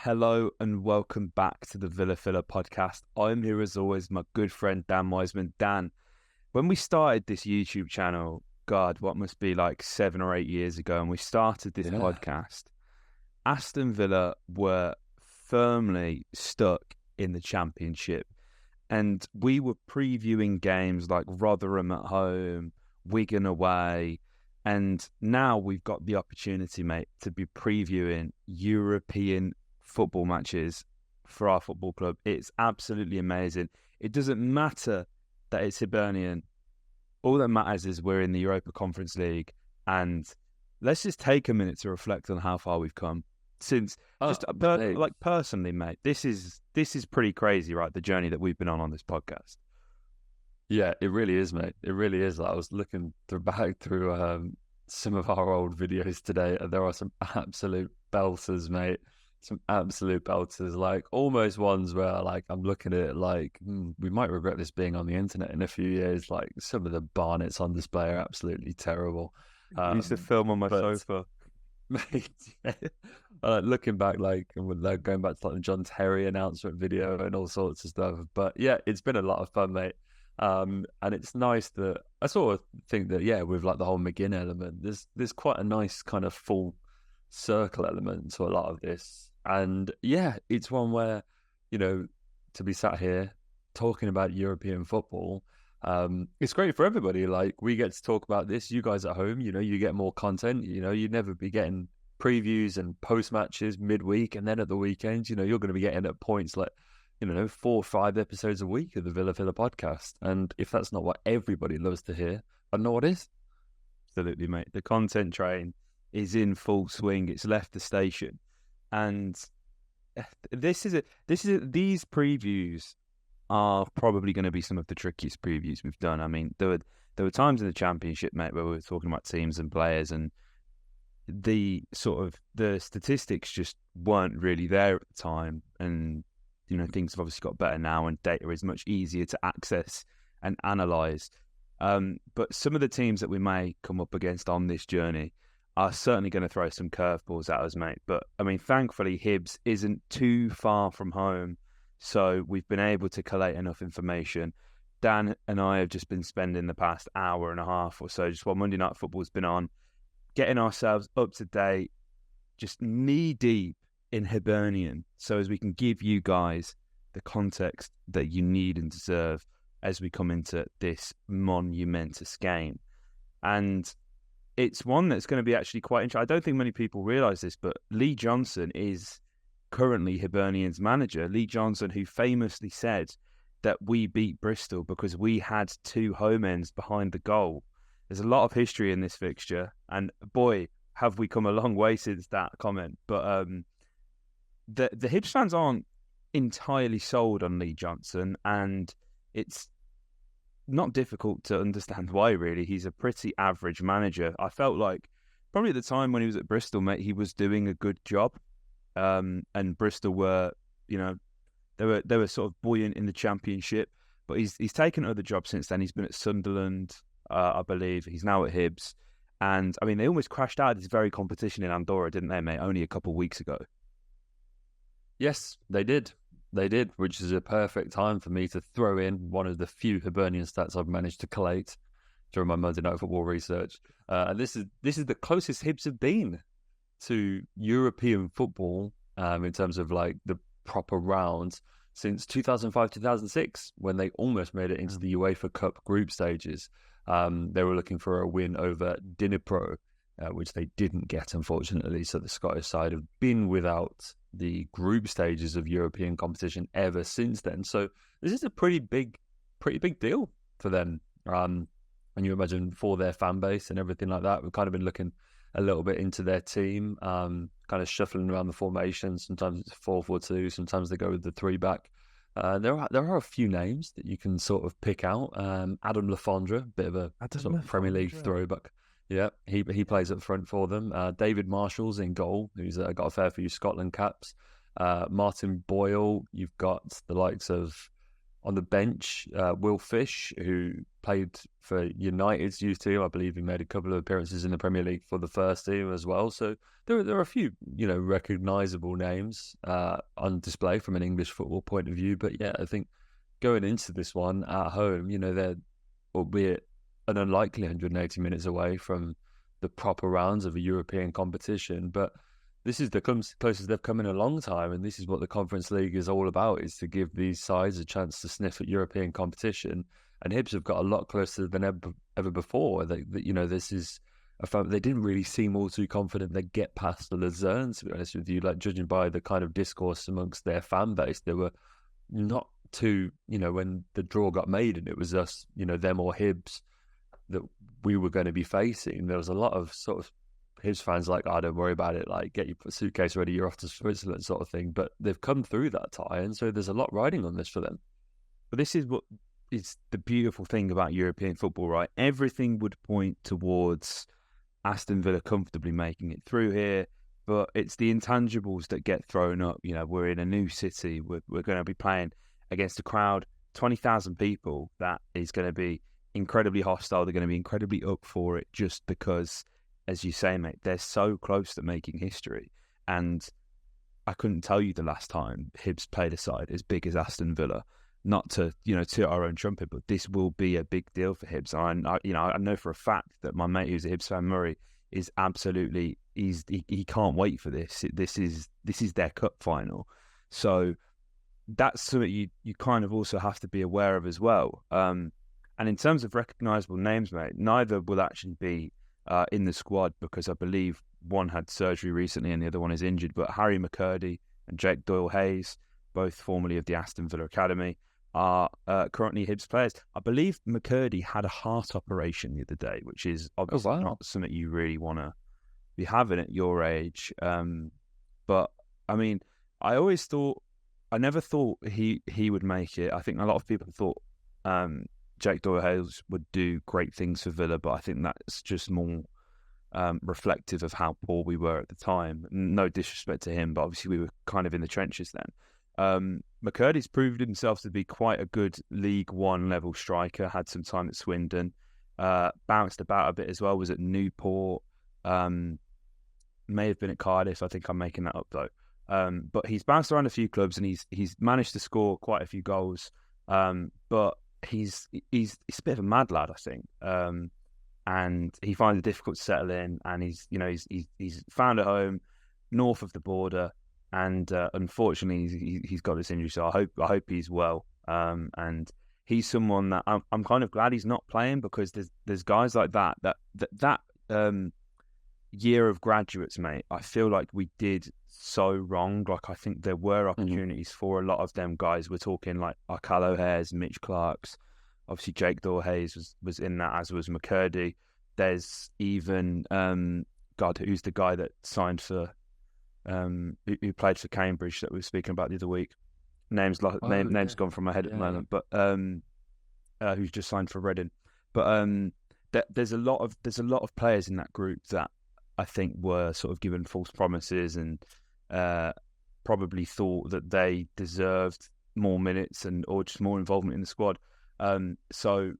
Hello and welcome back to the Villa Filler podcast. I'm here as always, my good friend Dan Wiseman. Dan, when we started this YouTube channel, God, what must be like 7 or 8 years ago, and we started this podcast, Aston Villa were firmly stuck in the Championship. And we were previewing games like Rotherham at home, Wigan away. And now we've got the opportunity, mate, to be previewing European football matches for our football club. It's absolutely amazing. It doesn't matter that it's Hibernian. All that matters is we're in the Europa Conference League. And let's just take a minute to reflect on how far we've come. Since personally, mate, this is pretty crazy, right? The journey that we've been on this podcast. Yeah, it really is, mate. It really is. I was looking back through some of our old videos today, and there are some absolute belters, mate. Some absolute belters, like almost ones where like I'm looking at it like we might regret this being on the internet in a few years. Like some of the Barnets on display are absolutely terrible. I used to film on my sofa. Mate, looking back, like going back to like the John Terry announcement video and all sorts of stuff. But yeah, it's been a lot of fun, mate. And it's nice that I sort of think that with like the whole McGinn element, there's quite a nice kind of full circle element to a lot of this. And yeah, it's one where, to be sat here talking about European football, it's great for everybody. Like we get to talk about this. You guys at home, you get more content. You'd never be getting previews and post matches midweek, and then at the weekends, you're going to be getting at points like 4 or 5 episodes a week of the Villa Filler podcast. And if that's not what everybody loves to hear, I don't know what is. Absolutely, mate. The content train is in full swing. It's left the station, and these previews are probably going to be some of the trickiest previews we've done. I mean, there were times in the Championship, mate, where we were talking about teams and players, and the statistics just weren't really there at the time. And things have obviously got better now, and data is much easier to access and analyze. But some of the teams that we may come up against on this journey are certainly going to throw some curveballs at us, mate. But I mean, thankfully, Hibs isn't too far from home. So we've been able to collate enough information. Dan and I have just been spending the past hour and a half or so, just while Monday Night Football's been on, getting ourselves up to date, just knee deep in Hibernian, so as we can give you guys the context that you need and deserve as we come into this monumentous game. And it's one that's going to be actually quite interesting. I don't think many people realise this, but Lee Johnson is currently Hibernian's manager. Lee Johnson, who famously said that we beat Bristol because we had 2 home ends behind the goal. There's a lot of history in this fixture, and boy, have we come a long way since that comment. But the Hibs fans aren't entirely sold on Lee Johnson, and it's not difficult to understand why, really. He's a pretty average manager. I felt like probably at the time when he was at Bristol, mate, he was doing a good job. And Bristol were, they were sort of buoyant in the Championship, but he's taken other jobs since then. He's been at Sunderland, I believe. He's now at Hibs. And I mean, they almost crashed out of this very competition in Andorra, didn't they, mate? Only a couple of weeks ago. Yes, they did. They did, which is a perfect time for me to throw in one of the few Hibernian stats I've managed to collate during my Monday Night Football research. And this is the closest Hibs have been to European football in terms of like the proper rounds since 2005-2006, when they almost made it into the UEFA Cup group stages. They were looking for a win over Dnipro, which they didn't get, unfortunately. So the Scottish side have been without the group stages of European competition ever since then. So this is a pretty big deal for them. And you imagine for their fan base and everything like that, we've kind of been looking a little bit into their team, kind of shuffling around the formation. Sometimes it's 4-4-2, sometimes they go with the 3-back. There are a few names that you can sort of pick out. Adam Lafondra, bit of a sort of Premier League throwback. Yeah, he plays up front for them. David Marshall's in goal, who's got a fair few Scotland caps. Martin Boyle, you've got the likes of on the bench, Will Fish, who played for United's youth team. I believe he made a couple of appearances in the Premier League for the first team as well. So there are a few, recognisable names on display from an English football point of view. But yeah, I think going into this one at home, they're, albeit an unlikely 180 minutes away from the proper rounds of a European competition, but this is the closest they've come in a long time, and this is what the Conference League is all about, is to give these sides a chance to sniff at European competition. And Hibs have got a lot closer than ever before. This is they didn't really seem all too confident they'd get past the Luzerne, to be honest with you. Like, judging by the kind of discourse amongst their fan base, they were not too, when the draw got made and it was us, them or Hibs that we were going to be facing, there was a lot of sort of Hibs fans like, oh, don't worry about it, like, get your suitcase ready, you're off to Switzerland sort of thing. But they've come through that tie, and so there's a lot riding on this for them. But this is what is the beautiful thing about European football, right? Everything would point towards Aston Villa comfortably making it through here, but it's the intangibles that get thrown up. We're in a new city, we're going to be playing against a crowd, 20,000 people, that is going to be incredibly hostile. They're going to be incredibly up for it, just because, as you say, mate, they're so close to making history. And I couldn't tell you the last time Hibs played a side as big as Aston Villa. Not to, toot our own trumpet, but this will be a big deal for Hibs. I know for a fact that my mate who's a Hibs fan, Murray, is absolutely, he can't wait for this. This is their cup final. So that's something you kind of also have to be aware of as well. And in terms of recognisable names, mate, neither will actually be in the squad, because I believe one had surgery recently and the other one is injured. But Harry McCurdy and Jake Doyle-Hayes, both formerly of the Aston Villa Academy, are currently Hibs players. I believe McCurdy had a heart operation the other day, which is obviously not something you really want to be having at your age. But I mean, I never thought he would make it. I think a lot of people thought Jake Doyle-Hayes would do great things for Villa, but I think that's just more reflective of how poor we were at the time. No disrespect to him, but obviously we were kind of in the trenches then. McCurdy's proved himself to be quite a good League One level striker, had some time at Swindon, bounced about a bit as well, was at Newport, may have been at Cardiff. I think I'm making that up though. But he's bounced around a few clubs and he's managed to score quite a few goals. But he's a bit of a mad lad, I think. And he finds it difficult to settle in, and he's found a home north of the border. And unfortunately, he's got this injury, so I hope he's well. And he's someone that I'm kind of glad he's not playing, because there's guys like that year of graduates, mate. I feel like we did so wrong. Like, I think there were opportunities for a lot of them guys. We're talking like Arcalo O'Hare's, Mitch Clark's, obviously Jake Doyle-Hayes was in that, as was McCurdy. There's even who's the guy that signed for who played for Cambridge that we were speaking about the other week. Name's gone from my head at the moment, but who's just signed for Reading. But there's a lot of players in that group that I think were sort of given false promises and probably thought that they deserved more minutes or just more involvement in the squad. So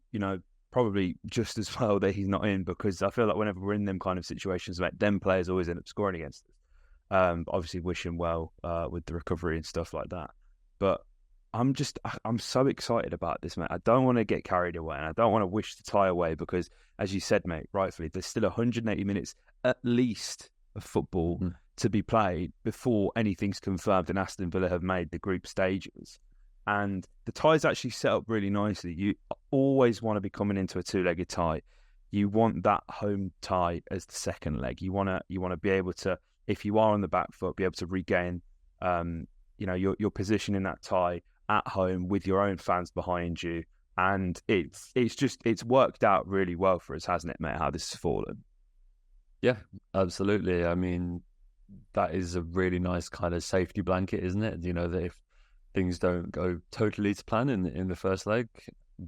probably just as well that he's not in, because I feel like whenever we're in them kind of situations, like, them players always end up scoring against us. Obviously wish him well with the recovery and stuff like that. But I'm so excited about this, mate. I don't want to get carried away, and I don't want to wish the tie away, because, as you said, mate, rightfully, there's still 180 minutes at least of football to be played before anything's confirmed and Aston Villa have made the group stages. And the tie's actually set up really nicely. You always want to be coming into a two-legged tie. You want that home tie as the second leg. You want to be able to, if you are on the back foot, be able to regain your position in that tie at home with your own fans behind you. And it's worked out really well for us, hasn't it, mate, how this has fallen? Yeah, absolutely. I mean, that is a really nice kind of safety blanket, isn't it? That if things don't go totally to plan in the first leg,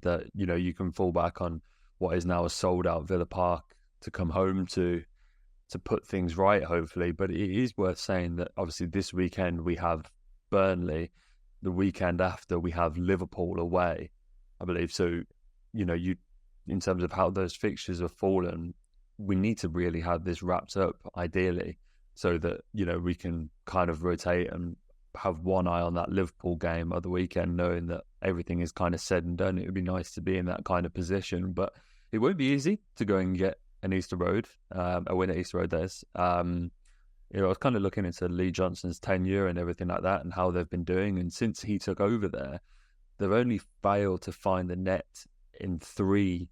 that you can fall back on what is now a sold out Villa Park to come home to put things right, hopefully. But it is worth saying that obviously this weekend we have Burnley, the weekend after we have Liverpool away, I believe. So, in terms of how those fixtures have fallen, we need to really have this wrapped up, ideally, so that, we can kind of rotate and have one eye on that Liverpool game of the weekend, knowing that everything is kind of said and done. It would be nice to be in that kind of position, but it won't be easy to go and get an Easter Road, a win at Easter Road, there's. I was kind of looking into Lee Johnson's tenure and everything like that and how they've been doing. And since he took over there, they've only failed to find the net in 3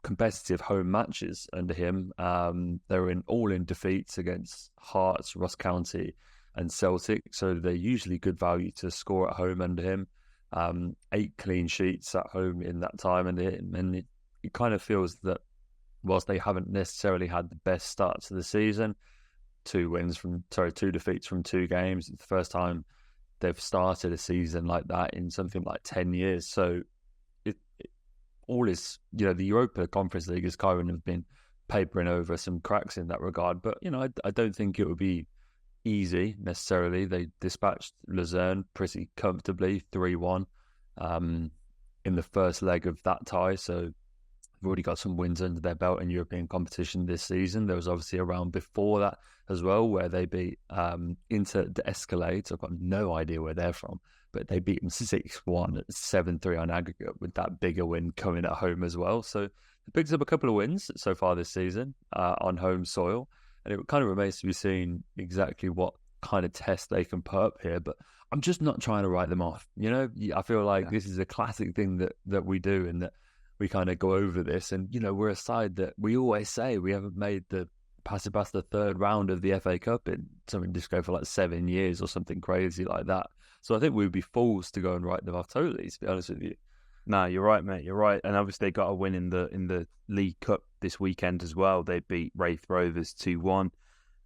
competitive home matches under him. They're all in defeats against Hearts, Ross County and Celtic. So they're usually good value to score at home under him. 8 clean sheets at home in that time. And it kind of feels that whilst they haven't necessarily had the best start to the season, 2 defeats from 2 games. It's the first time they've started a season like that in something like 10 years. So it all is, the Europa Conference League has kind of been papering over some cracks in that regard. But, I don't think it would be easy necessarily. They dispatched Luzerne pretty comfortably, 3-1 in the first leg of that tie. So they've already got some wins under their belt in European competition this season. There was obviously a round before that as well, where they beat Inter de Escalade. I've got no idea where they're from, but they beat them 6-1 7-3 on aggregate, with that bigger win coming at home as well. So they picked up a couple of wins so far this season on home soil, and it kind of remains to be seen exactly what kind of test they can put up here. But I'm just not trying to write them off. I feel like this is a classic thing that we do, and that we kind of go over this, and we're a side that we always say we haven't made past the 3rd round of the FA Cup in something just go for like 7 years or something crazy like that. So I think we'd be fools to go and write them off totally, to be honest with you. No, you're right, mate. You're right. And obviously they got a win in the League Cup this weekend as well. They beat Wraith Rovers 2-1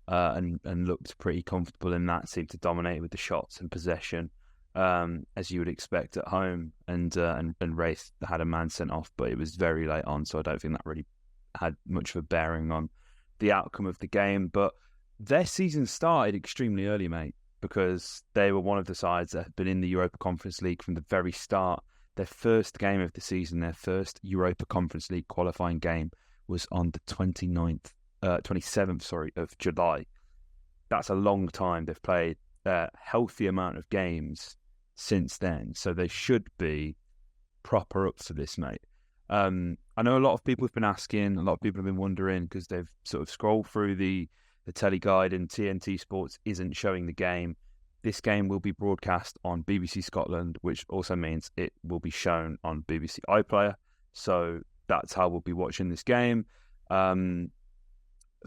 and looked pretty comfortable in that. Seemed to dominate with the shots and possession, as you would expect at home. And Wraith had a man sent off, but it was very late on, so I don't think that really had much of a bearing on the outcome of the game. But their season started extremely early, mate, because they were one of the sides that had been in the Europa Conference League from the very start. Their first game of the season, their first Europa Conference League qualifying game, was on the 27th of July. That's a long time. They've played a healthy amount of games since then, so they should be proper up for this, mate. I know a lot of people have been asking, a lot of people have been wondering, because they've sort of scrolled through the telly guide and TNT Sports isn't showing the game. This game will be broadcast on BBC Scotland, which also means it will be shown on BBC iPlayer. So that's how we'll be watching this game. For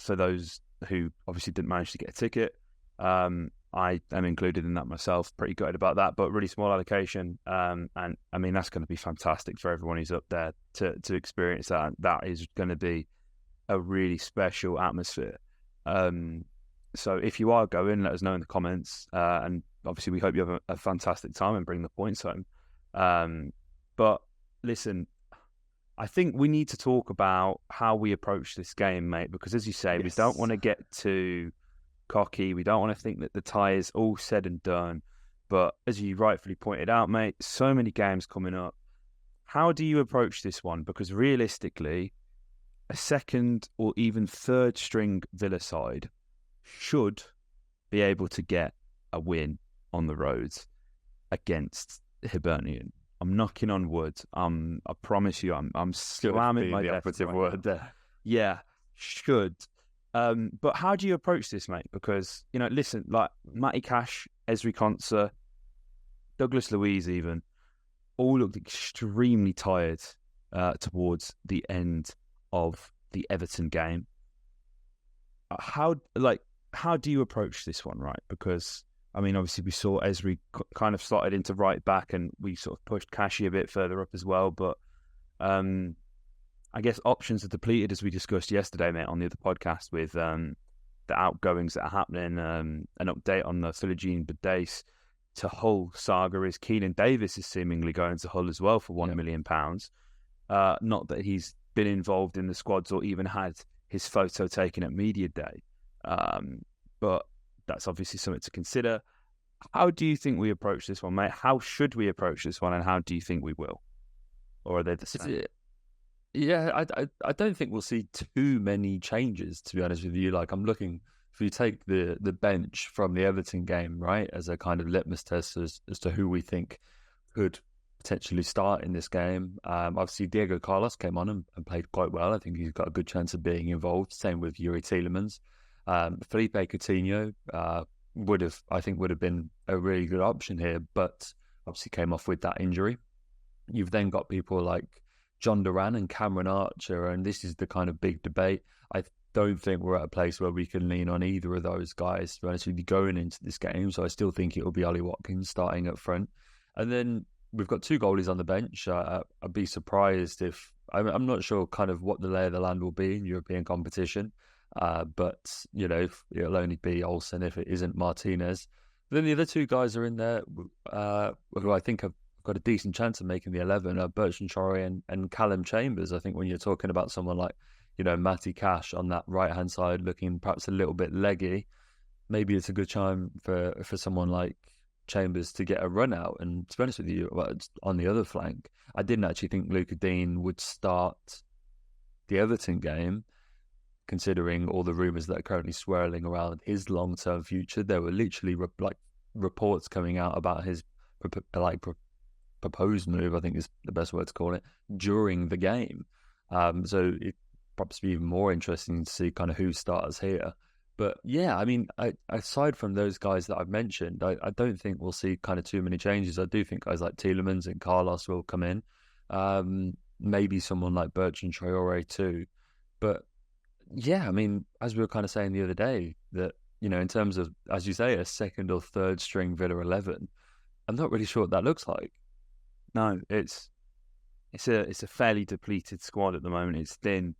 those who obviously didn't manage to get a ticket, I am included in that myself. Pretty gutted about that, but really small allocation. And I mean, that's going to be fantastic for everyone who's up there to experience that. That is going to be a really special atmosphere. So if you are going, let us know in the comments. And obviously we hope you have a fantastic time and bring the points home. But listen, I think we need to talk about how we approach this game, mate, because as you say, yes, we don't want to get too cocky. We don't want to think that the tie is all said and done. But as you rightfully pointed out, mate, so many games coming up. How do you approach this one? Because realistically, a second or even third string Villa side should be able to get a win on the roads against Hibernian. I'm knocking on wood. I promise you, I'm slamming my operative word there. Yeah, should. But how do you approach this, mate? Because, listen, like Matty Cash, Esri Konsa, Douglas Luiz even, all looked extremely tired towards the end of the Everton game. How do you approach this one, right? Because, I mean, obviously we saw Esri kind of slotted into right back and we sort of pushed Cashy a bit further up as well. But I guess options are depleted, as we discussed yesterday, mate, on the other podcast with the outgoings that are happening. An update on the Philogene Badace to Hull saga is Keenan Davis is seemingly going to Hull as well for £1 million. Not that he's been involved in the squads or even had his photo taken at media day. But that's obviously something to consider. How do you think we approach this one, mate? How should we approach this one, and how do you think we will? Or are they the same? Yeah, I don't think we'll see too many changes, to be honest with you. Like, I'm looking, if you take the bench from the Everton game, right, as a kind of litmus test as to who we think could potentially start in this game. Obviously, Diego Carlos came on and played quite well. I think he's got a good chance of being involved. Same with Yuri Tielemans. Felipe Coutinho would have been a really good option here, but obviously came off with that injury. You've then got people like John Duran and Cameron Archer, and this is the kind of big debate. I don't think we're at a place where we can lean on either of those guys, to be honest with you, going into this game. So I still think it will be Ollie Watkins starting up front. And then we've got two goalies on the bench. I'd be surprised if... I'm not sure kind of what the lay of the land will be in European competition, but, it'll only be Olsen if it isn't Martinez. Then the other two guys are in there who I think have got a decent chance of making the 11 are Bertrand Traore and Callum Chambers. I think when you're talking about someone like, Matty Cash on that right-hand side looking perhaps a little bit leggy, maybe it's a good time for someone like Chambers to get a run out. And to be honest with you, on the other flank, I didn't actually think Luca Dean would start the Everton game, considering all the rumours that are currently swirling around his long-term future. There were literally reports coming out about his proposed move, I think is the best word to call it, during the game. So it perhaps be even more interesting to see kind of who starts here. But yeah, I mean, aside from those guys that I've mentioned, I don't think we'll see kind of too many changes. I do think guys like Tielemans and Carlos will come in. Maybe someone like Bertrand Traore too. But yeah, I mean, as we were kind of saying the other day, that, in terms of, as you say, a second or third string Villa 11, I'm not really sure what that looks like. No, it's a fairly depleted squad at the moment. It's thin.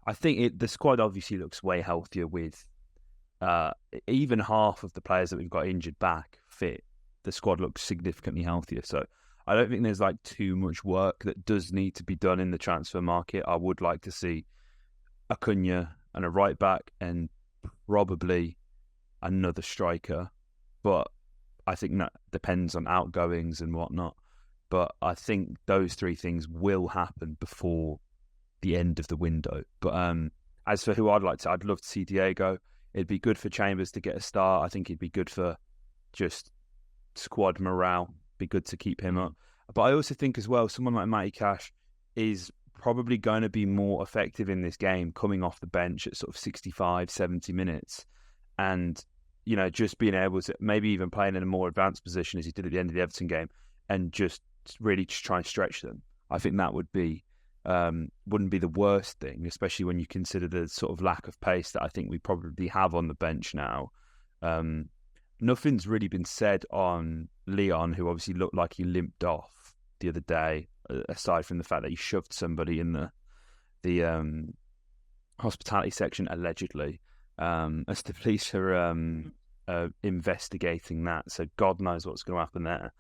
I think the squad obviously looks way healthier with even half of the players that we've got injured back fit. The squad looks significantly healthier. So I don't think there's too much work that does need to be done in the transfer market. I would like to see Acuna and a right back and probably another striker, but I think that depends on outgoings and whatnot. But I think those three things will happen before the end of the window. But as for who I'd love to see Diego. It'd be good for Chambers to get a start. I think it'd be good for just squad morale. Be good to keep him up. But I also think as well, someone like Matty Cash is probably going to be more effective in this game coming off the bench at sort of 65, 70 minutes. And, just being able to maybe even playing in a more advanced position as he did at the end of the Everton game and just really just try and stretch them. I think that would be wouldn't be the worst thing, especially when you consider the sort of lack of pace that I think we probably have on the bench now. Nothing's really been said on Leon, who obviously looked like he limped off the other day, aside from the fact that he shoved somebody in the hospitality section, allegedly, as the police are investigating that. So God knows what's going to happen there.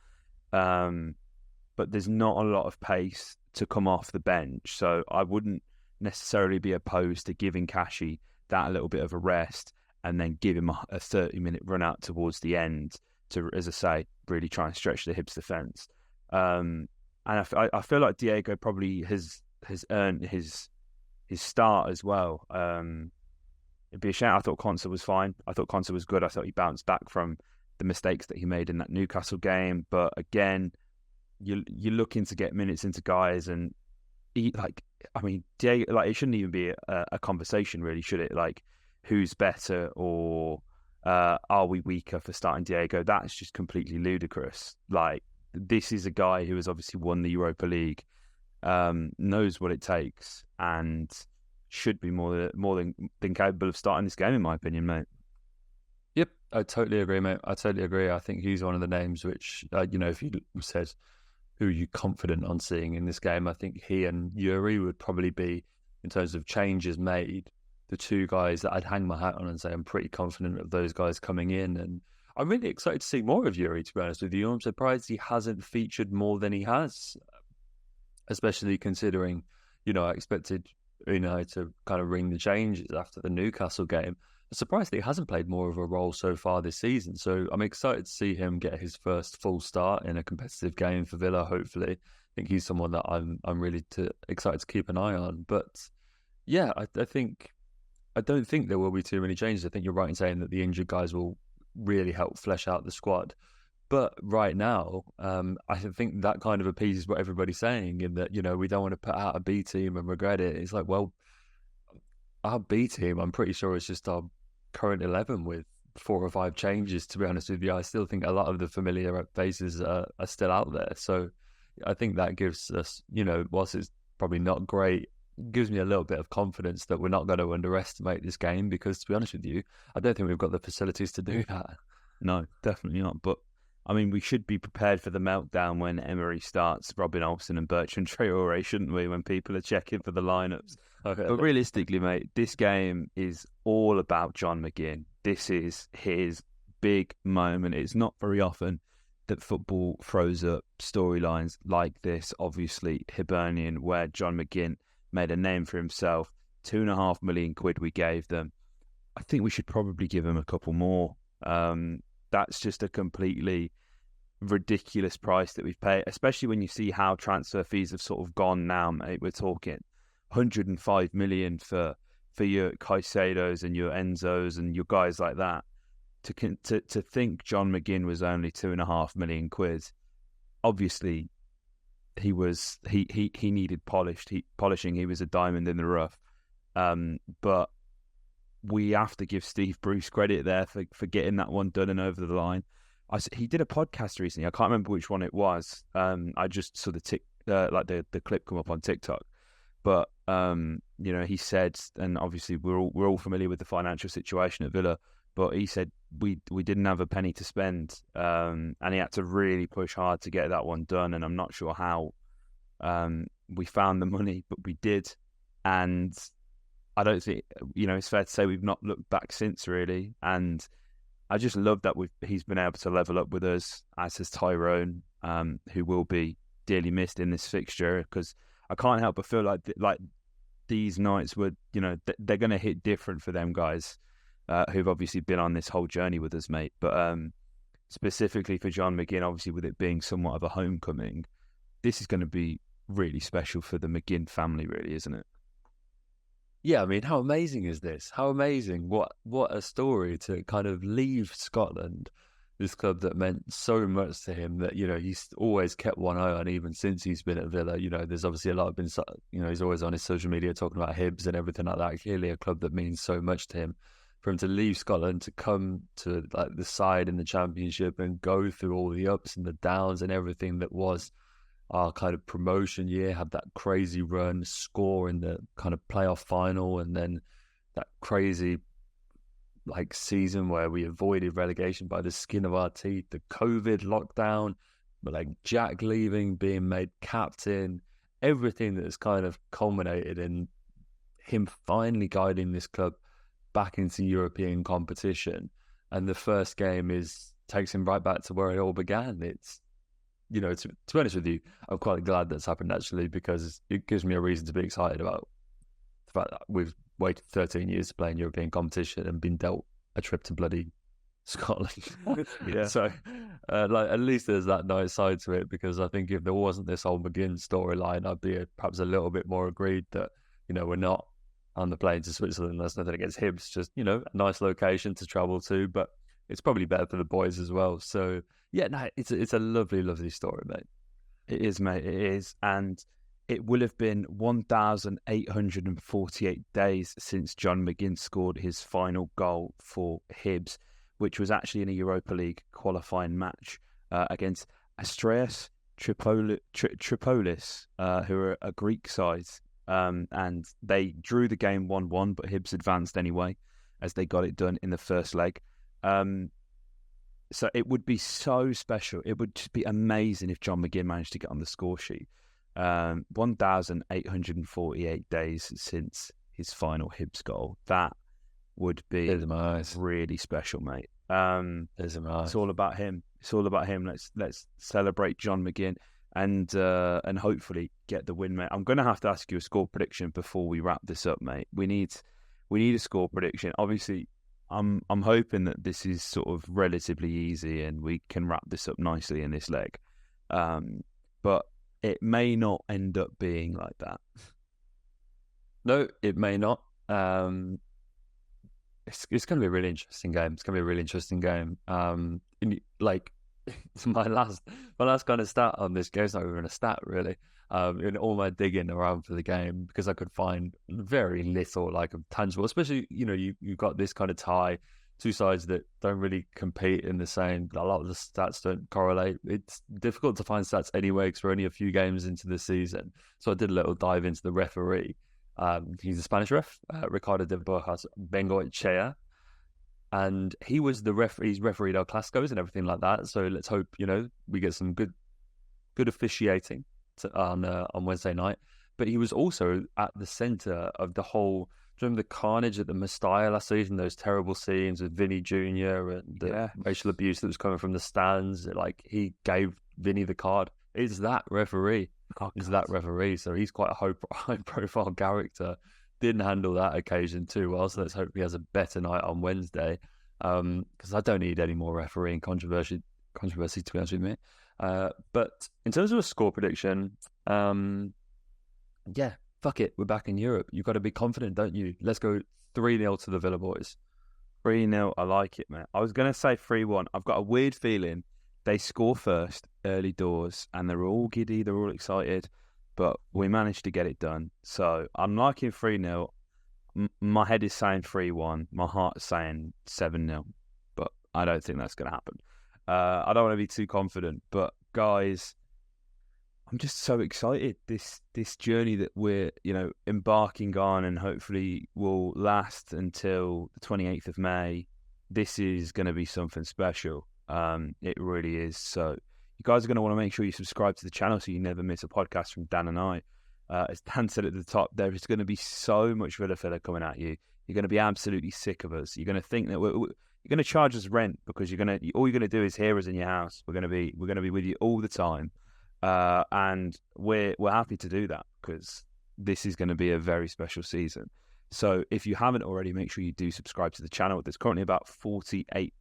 But there's not a lot of pace to come off the bench. So I wouldn't necessarily be opposed to giving Kashi that little bit of a rest and then give him a 30-minute run out towards the end to, as I say, really try and stretch the Hibs defence. And I feel like Diego probably has earned his start as well. It'd be a shame. I thought Konsa was fine. I thought Konsa was good. I thought he bounced back from the mistakes that he made in that Newcastle game. But again, you're looking to get minutes into guys, and Diego, it shouldn't even be a conversation, really, should it? Who's better, or are we weaker for starting Diego? That's just completely ludicrous. This is a guy who has obviously won the Europa League, knows what it takes, and should be more than capable of starting this game, in my opinion, mate. Yep, I totally agree, mate. I totally agree. I think he's one of the names which, if you said who are you confident on seeing in this game, I think he and Yuri would probably be, in terms of changes made, the two guys that I'd hang my hat on and say I'm pretty confident of those guys coming in. And I'm really excited to see more of Yuri, to be honest with you. I'm surprised he hasn't featured more than he has, especially considering, I expected to kind of ring the changes after the Newcastle game. surprised that he hasn't played more of a role so far this season. So I'm excited to see him get his first full start in a competitive game for Villa, hopefully. I think he's someone that I'm really excited to keep an eye on. But yeah, I don't think there will be too many changes. I think you're right in saying that the injured guys will really help flesh out the squad. But right now, I think that kind of appeases what everybody's saying, in that, we don't want to put out a B team and regret it. It's like, well, our B team, I'm pretty sure it's just our current 11 with 4 or 5 changes, to be honest with you. I still think a lot of the familiar faces are still out there. So I think that gives us, whilst it's probably not great, gives me a little bit of confidence that we're not going to underestimate this game, because, to be honest with you, I don't think we've got the facilities to do that. No, definitely not. But I mean, we should be prepared for the meltdown when Emery starts Robin Olsen and Bertrand Traore, shouldn't we, when people are checking for the lineups? Okay. But realistically, mate, this game is all about John McGinn. This is his big moment. It's not very often that football throws up storylines like this. Obviously, Hibernian, where John McGinn made a name for himself. £2.5 million we gave them. I think we should probably give him a couple more. That's just a completely ridiculous price that we've paid, especially when you see how transfer fees have sort of gone now, mate. We're talking 105 million for your Caicedos and your Enzos and your guys like that. To think John McGinn was only £2.5 million. Obviously, he needed polishing. He was a diamond in the rough. But we have to give Steve Bruce credit there for getting that one done and over the line. He did a podcast recently. I can't remember which one it was. I just saw the clip come up on TikTok. But he said, and obviously we're all familiar with the financial situation at Villa, but he said we didn't have a penny to spend, and he had to really push hard to get that one done. And I'm not sure how we found the money, but we did. And I don't think, it's fair to say we've not looked back since, really. And I just love that he's been able to level up with us, as has Tyrone, who will be dearly missed in this fixture, because I can't help but feel like these nights were, they're going to hit different for them guys who've obviously been on this whole journey with us, mate. But specifically for John McGinn, obviously with it being somewhat of a homecoming, this is going to be really special for the McGinn family, really, isn't it? Yeah, I mean, how amazing is this? How amazing. What a story to kind of leave Scotland, this club that meant so much to him, that, he's always kept one eye on, even since he's been at Villa. There's obviously a lot of he's always on his social media talking about Hibs and everything like that. Clearly a club that means so much to him. For him to leave Scotland, to come to like the side in the Championship and go through all the ups and the downs and everything that was our kind of promotion year, have that crazy run, score in the kind of playoff final, and then that crazy season where we avoided relegation by the skin of our teeth, the COVID lockdown, but Jack leaving, being made captain, everything that has kind of culminated in him finally guiding this club back into European competition. And the first game takes him right back to where it all began. It's, to be honest with you, I'm quite glad that's happened, actually, because it gives me a reason to be excited about the fact that we've waited 13 years to play in European competition and been dealt a trip to bloody Scotland. Yeah. So, at least there's that nice side to it, because I think if there wasn't this whole McGinn storyline, I'd be perhaps a little bit more agreed that, we're not on the plane to Switzerland. That's nothing against Hibs, just, a nice location to travel to, but it's probably better for the boys as well. So, yeah, no, it's a lovely, lovely story, mate. It is, mate. It is. And it will have been 1,848 days since John McGinn scored his final goal for Hibs, which was actually in a Europa League qualifying match against Astraeus Tripolis, who are a Greek side. And they drew the game 1-1, but Hibs advanced anyway, as they got it done in the first leg. So it would be so special. It would just be amazing if John McGinn managed to get on the score sheet. 1,848 days since his final Hibs goal. That would be really special, mate. It's all about him. It's all about him. Let's celebrate John McGinn and hopefully get the win, mate. I'm going to have to ask you a score prediction before we wrap this up, mate. We need a score prediction. Obviously, I'm hoping that this is sort of relatively easy and we can wrap this up nicely in this leg. But it may not end up being like that. No, it may not. It's going to be a really interesting game. It's going to be a really interesting game. Like my last kind of stat on this game is not even a stat really. In all my digging around for the game, because I could find very little like tangible, especially you've got this kind of tie, two sides that don't really compete in the same. A lot of the stats don't correlate. It's difficult to find stats anyway because we're only a few games into the season. So I did a little dive into the referee. He's a Spanish ref, Ricardo de Borjas Bengoechea, and he was the he's refereed El Clásicos and everything like that. So let's hope we get some good officiating on Wednesday night. But he was also at the centre of the whole. Do you remember the carnage at the Mestalla last season? Those terrible scenes with Vinny Jr. and the racial abuse that was coming from the stands. Like he gave Vinny the card. It's that referee. So he's quite a high-profile character. Didn't handle that occasion too well. So let's hope he has a better night on Wednesday. Because I don't need any more refereeing controversy to be honest with me. But in terms of a score prediction, yeah, fuck it. We're back in Europe. You've got to be confident, don't you? Let's go 3-0 to the Villa boys. 3-0. I like it, man. I was going to say 3-1. I've got a weird feeling they score first, early doors, and they're all giddy, they're all excited, but we managed to get it done. So I'm liking 3-0. My head is saying 3-1. My heart's saying 7-0, but I don't think that's going to happen. I don't want to be too confident, but guys, I'm just so excited. This journey that we're embarking on, and hopefully will last until the 28th of May. This is going to be something special. It really is. So you guys are going to want to make sure you subscribe to the channel so you never miss a podcast from Dan and I. As Dan said at the top, there is going to be so much Villa filler coming at you. You're going to be absolutely sick of us. You're going to think that you're going to charge us rent because all you're going to do is hear us in your house. We're going to be with you all the time, and we're happy to do that because this is going to be a very special season. So if you haven't already, make sure you do subscribe to the channel. There's currently about 48%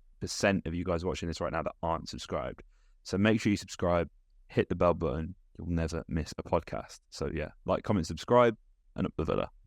of you guys watching this right now that aren't subscribed. So make sure you subscribe, hit the bell button. You'll never miss a podcast. So yeah, like, comment, subscribe, and up the Villa.